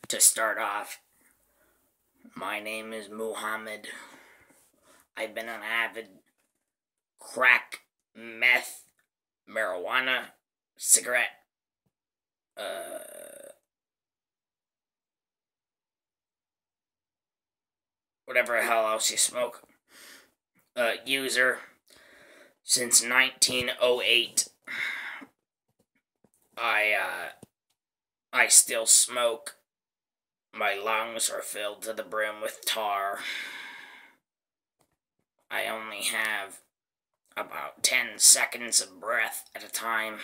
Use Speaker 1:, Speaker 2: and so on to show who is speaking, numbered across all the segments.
Speaker 1: To start off, my name is Muhammad. I've been an avid crack, meth, marijuana, cigarette, whatever the hell else you smoke, user since 1908. I still smoke. My lungs are filled to the brim with tar. I only have about 10 seconds of breath at a time.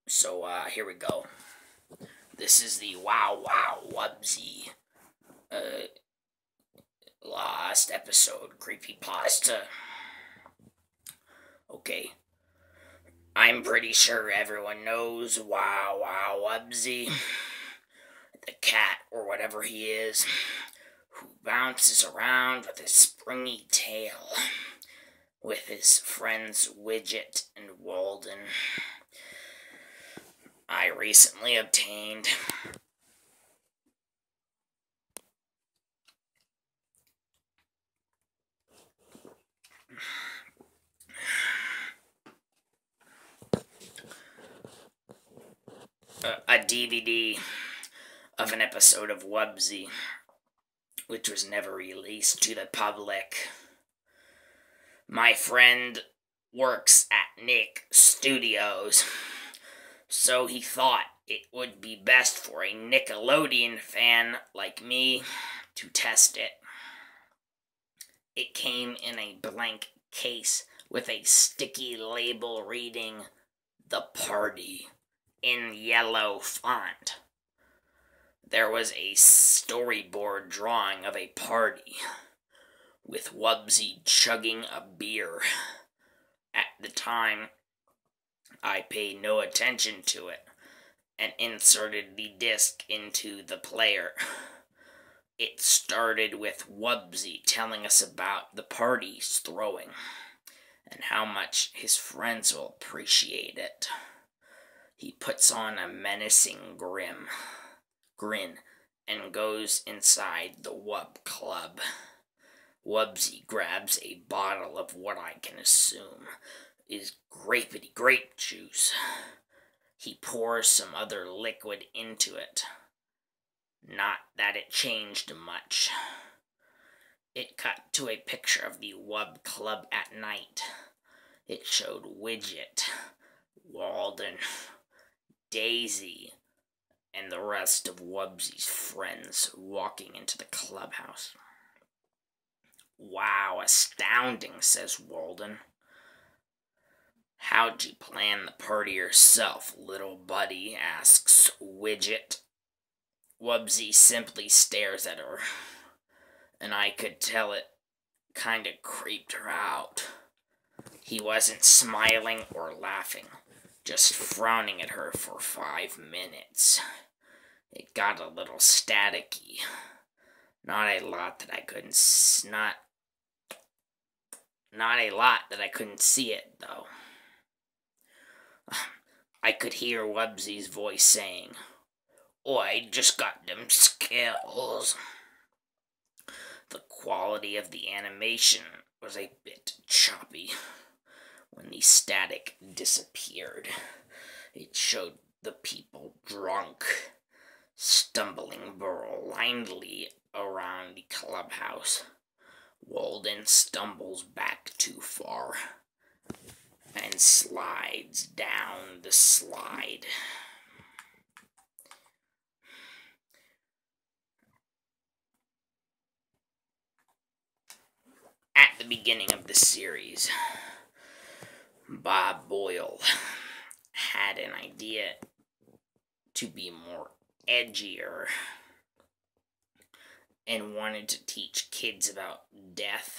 Speaker 1: So, here we go. This is the Wow Wow Wubsy, last episode, creepypasta. Okay. I'm pretty sure everyone knows Wow Wow Wubsy, the cat or whatever he is, who bounces around with his springy tail, with his friends Widget and Walden. I recently obtained a DVD of an episode of Wubsy, which was never released to the public. My friend works at Nick Studios, so he thought it would be best for a Nickelodeon fan like me to test it. It came in a blank case with a sticky label reading "The Party" in yellow font. There was a storyboard drawing of a party with Wubsy chugging a beer. At the time, I paid no attention to it and inserted the disc into the player. It started with Wubsy telling us about the party he's throwing and how much his friends will appreciate it. He puts on a menacing grin and goes inside the Wub Club. Wubsy grabs a bottle of what I can assume is grapey grape juice. He pours some other liquid into it. Not that it changed much. It cut to a picture of the Wub Club at night. It showed Widget, Walden, Daisy, and the rest of Wubsy's friends walking into the clubhouse. "Wow, astounding," says Walden. "How'd you plan the party yourself, little buddy?" asks Widget. Wubsy simply stares at her, and I could tell it kinda creeped her out. He wasn't smiling or laughing, just frowning at her for 5 minutes. It got a little staticky. Not a lot that I couldn't see it, though. I could hear Wubsy's voice saying, "I just got them skills." The quality of the animation was a bit choppy. When the static disappeared, it showed the people drunk, stumbling blindly around the clubhouse. Walden stumbles back too far and slides down the slide. At the beginning of the series, Bob Boyle had an idea to be more edgier and wanted to teach kids about death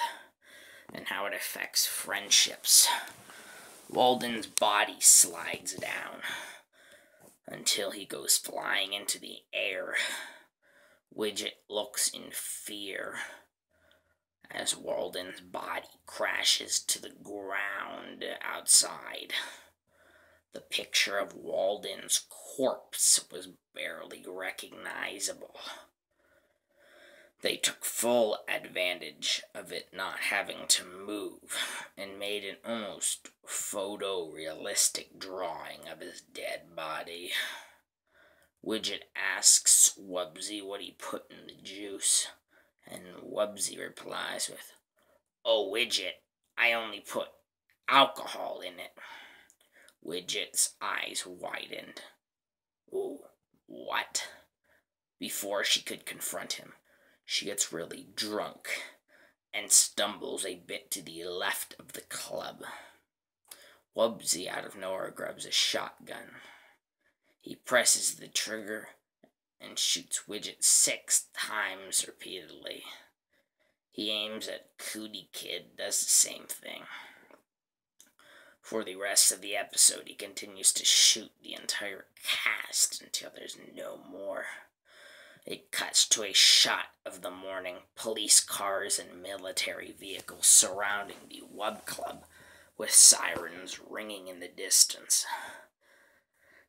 Speaker 1: and how it affects friendships. Walden's body slides down until he goes flying into the air. Widget looks in fear as Walden's body crashes to the ground outside. The picture of Walden's corpse was barely recognizable. They took full advantage of it not having to move and made an almost photorealistic drawing of his dead body. Widget asks Wubbzy what he put in the juice, and Wubbzy replies with, "Oh, Widget, I only put alcohol in it." Widget's eyes widened. "Ooh, what?" Before she could confront him, she gets really drunk and stumbles a bit to the left of the club. Wubbzy out of nowhere grabs a shotgun. He presses the trigger and shoots Widget 6 times repeatedly. He aims at Cootie Kid, does the same thing. For the rest of the episode, he continues to shoot the entire cast until there's no more. It cuts to a shot of the morning, police cars and military vehicles surrounding the Wub Club, with sirens ringing in the distance.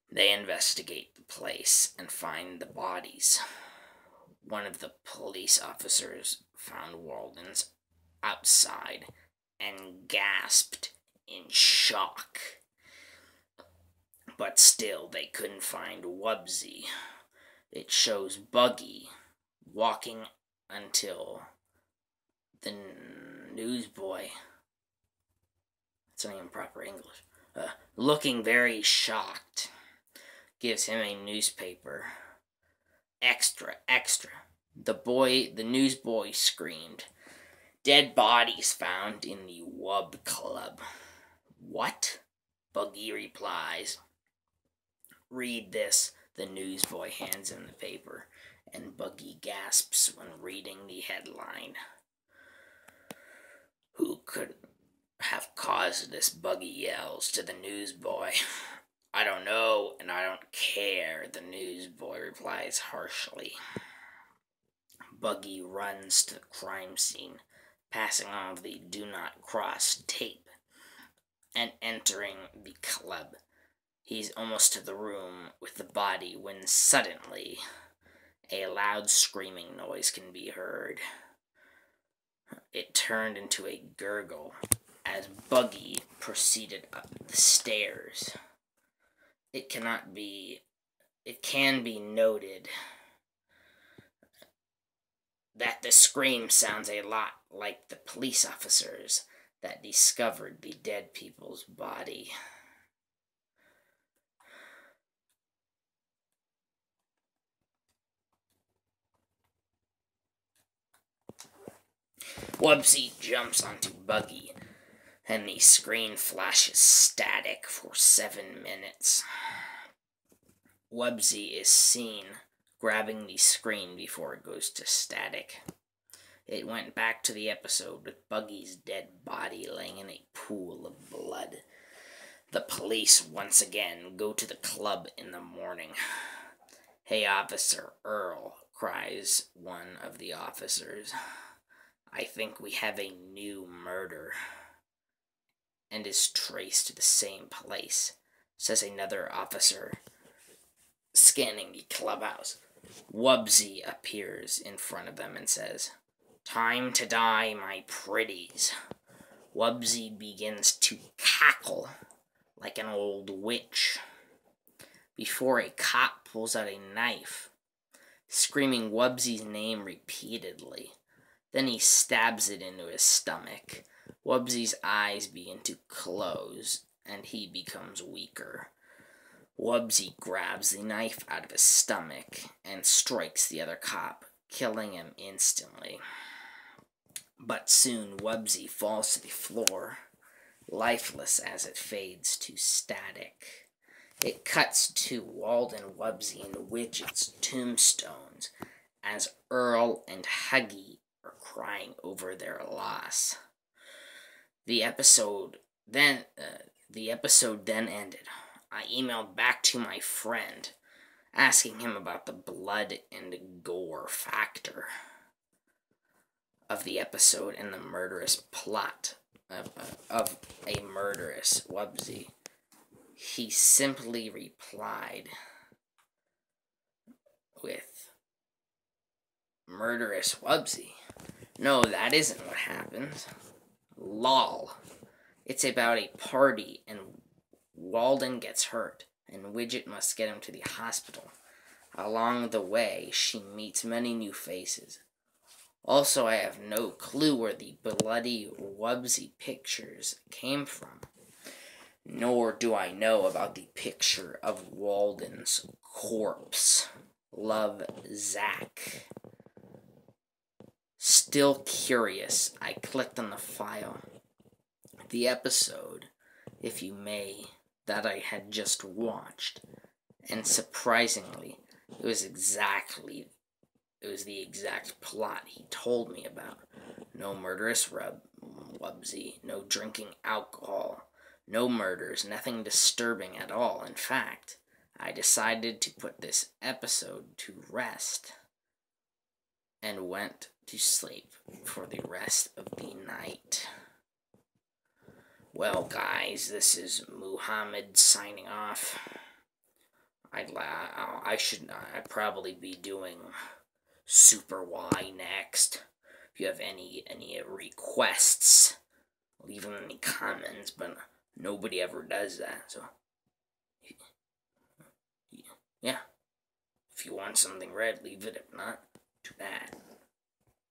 Speaker 1: They investigate the place and find the bodies. One of the police officers found Walden's outside and gasped in shock. But still, they couldn't find Wubbzy. It shows Buggy walking until the newsboy, it's not even proper English, looking very shocked, gives him a newspaper. "Extra, extra." The newsboy screamed, "Dead bodies found in the Wub Club." "What?" Buggy replies. "Read this." The newsboy hands him the paper, and Buggy gasps when reading the headline. "Who could have caused this?" Buggy yells to the newsboy. "I don't know, and I don't care," the newsboy replies harshly. Buggy runs to the crime scene, passing all of the "Do Not Cross" tape, and entering the club. He's almost to the room with the body when suddenly a loud screaming noise can be heard. It turned into a gurgle as Buggy proceeded up the stairs. It can be noted that the scream sounds a lot like the police officers that discovered the dead people's body. Wubbzy jumps onto Buggy, and the screen flashes static for 7 minutes. Wubbzy is seen grabbing the screen before it goes to static. It went back to the episode with Buggy's dead body laying in a pool of blood. The police once again go to the club in the morning. "Hey, Officer Earl," cries one of the officers. "I think we have a new murder," and is traced to the same place, says another officer, scanning the clubhouse. Wubbzy appears in front of them and says, "Time to die, my pretties." Wubbzy begins to cackle like an old witch before a cop pulls out a knife, screaming Wubbzy's name repeatedly. Then he stabs it into his stomach. Wubbzy's eyes begin to close, and he becomes weaker. Wubbzy grabs the knife out of his stomach and strikes the other cop, killing him instantly. But soon Wubbzy falls to the floor, lifeless as it fades to static. It cuts to Walden, Wubbzy, and Widget's tombstones as Earl and Huggy are crying over their loss. The episode then ended. I emailed back to my friend, asking him about the blood and gore factor of the episode and the murderous plot of a murderous Wubbzy. he simply replied with, "Murderous Wubsy? No, that isn't what happened. Lol. It's about a party, and Walden gets hurt, and Widget must get him to the hospital. Along the way, she meets many new faces. Also, I have no clue where the bloody Wubsy pictures came from. Nor do I know about the picture of Walden's corpse. Love, Zach." Still curious, I clicked on the file. The episode, if you may, that I had just watched, and surprisingly, it was the exact plot he told me about. No murderous Wubsy, no drinking alcohol, no murders, nothing disturbing at all. In fact, I decided to put this episode to rest and went to sleep for the rest of the night. Well, guys, this is Muhammad signing off. I'd probably be doing Super Y next. If you have any requests, leave them in the comments, but nobody ever does that, so yeah. If you want something red, leave it. If not, too bad.